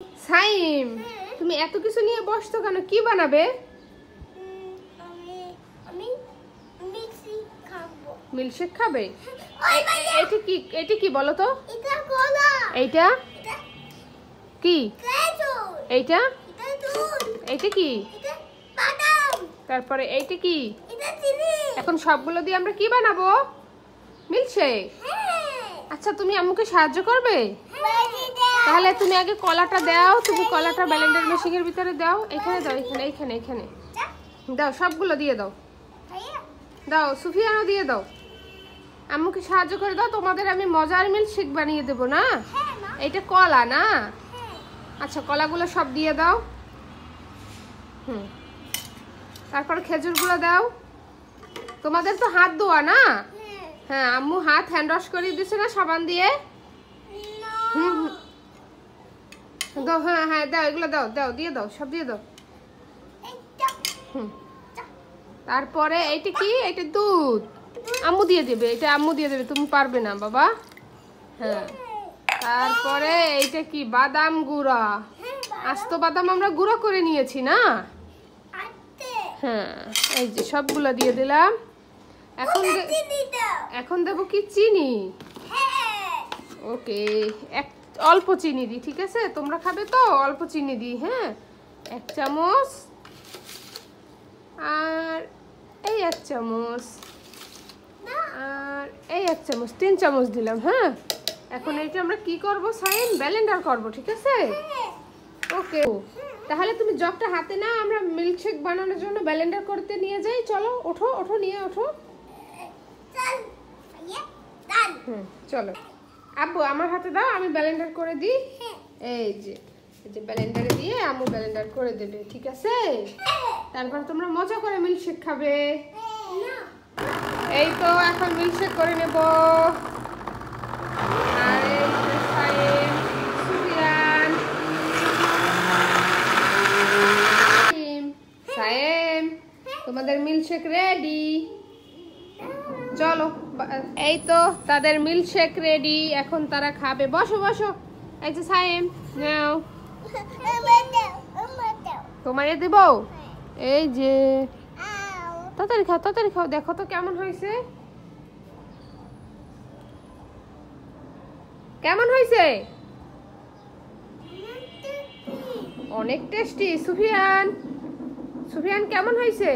সাইম, তুমি এত কিছু নিয়ে বসতো কেন? কি বানাবে? মিল্কশেক খাবে? এটা কি বলো তো? এইটা কি? এইটা কি? তারপরে এইটা কি? এখন সবগুলো দিয়ে আমরা কি বানাবো? মিল্কশেক। আচ্ছা, তুমি আম্মুকে সাহায্য করবে? তাহলে তুমি আগে কলাটা দাও। তুমি কলাটা ব্লেন্ডার মেশিনের ভিতরে দাও। এখানে দাও, এখানে দাও। সবগুলো দিয়ে দাও। দাও, সুফিয়ানও দিয়ে দাও। আম্মুকে সাহায্য করে দাও। তোমাদের আমি মজার মিল্কশেক বানিয়ে দেবো না? এটা কলা না? আচ্ছা, কলাগুলো সব দিয়ে দাও। তারপর খেজুরগুলো দাও। তোমাদের তো হাত ধোয়া না? হ্যাঁ, আম্মু হাত হ্যান্ড ওয়াশ করে দিছে না সাবান দিয়ে? দাও। হ্যাঁ দাও, এগুলো দাও দিয়ে দাও, সব দিয়ে দাও। তারপরে এইটা কি? এটা দুধ। আম্মু দিয়ে দেবে, এটা আম্মু দিয়ে দেবে, তুমি পারবে না বাবা। হ্যাঁ, তারপরে এইটা কি? বাদাম গুঁড়া। আস্ত বাদাম আমরা গুঁড়ো করে নিয়েছি না? হ্যাঁ, এই যে সবগুলো দিয়ে দিলাম। এখন দেবো কি? চিনি। ওকে, অল্প চিনি দিই, ঠিক আছে? তোমরা খাবে তো অল্প চিনি দিই। হ্যাঁ, 1 চামচ, আর এই 1 চামচ, আর এই 1 চামচ, 3 চামচ দিলাম। হ্যাঁ, এখন এইটা আমরা কি করব? সাইন ব্লেন্ডার করব, ঠিক আছে? ওকে, তাহলে তুমি জগটা হাতে নাও, আমরা মিল্কশেক বানানোর জন্য ব্লেন্ডার করতে নিয়ে যাই। চলো, ওঠো নিয়ে ওঠো। চলো আব্বু, আমার হাতে দাও, আমি ব্লেন্ডার করে দিই। এই যে ব্লেন্ডারে দিয়ে আম্মু ব্লেন্ডার করে দেবে, ঠিক আছে? তারপর তোমরা মজা করে মিল্কশেক খাবে। এই তো এখন মিল্কশেক করে নেব। আর এই সাইম, সুফিয়ান, সাইম, তোমাদের মিল্কশেক রেডি। চলো, এই তো তাদের মিল্কশেক রেডি। এখন তারা খাবে। বসো। এই যে সাইম, নাও। তোমারে দেব? এই যে, তাড়াতাড়ি খাও। দেখো তো কেমন হয়েছে। অনেক টেস্টি। সুফিয়ান কেমন হয়েছে?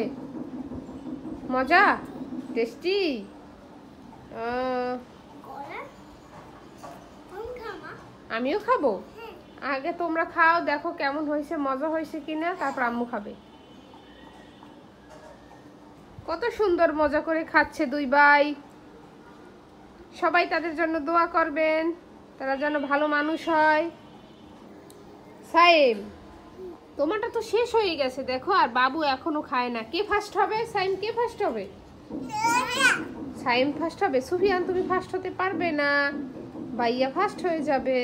মজা? টেস্টি? আমিও খাবো। আগে তোমরা খাও, দেখো কেমন হয়েছে, মজা হয়েছে কিনা, তারপর আম্মু খাবে। কত সুন্দর মজা করে খাচ্ছে দুই ভাই। সবাই তাদের জন্য দোয়া করবেন, তারা যেন ভালো মানুষ হয়। সাইম, তোমারটা তো শেষ হয়ে গেছে দেখো, আর বাবু এখনো খায় না। কে ফার্স্ট হবে? সাইম কে ফার্স্ট হবে? সাইম ফার্স্ট হবে। সুফিয়ান, তুমি ফার্স্ট হতে পারবে না, ভাইয়া ফার্স্ট হয়ে যাবে।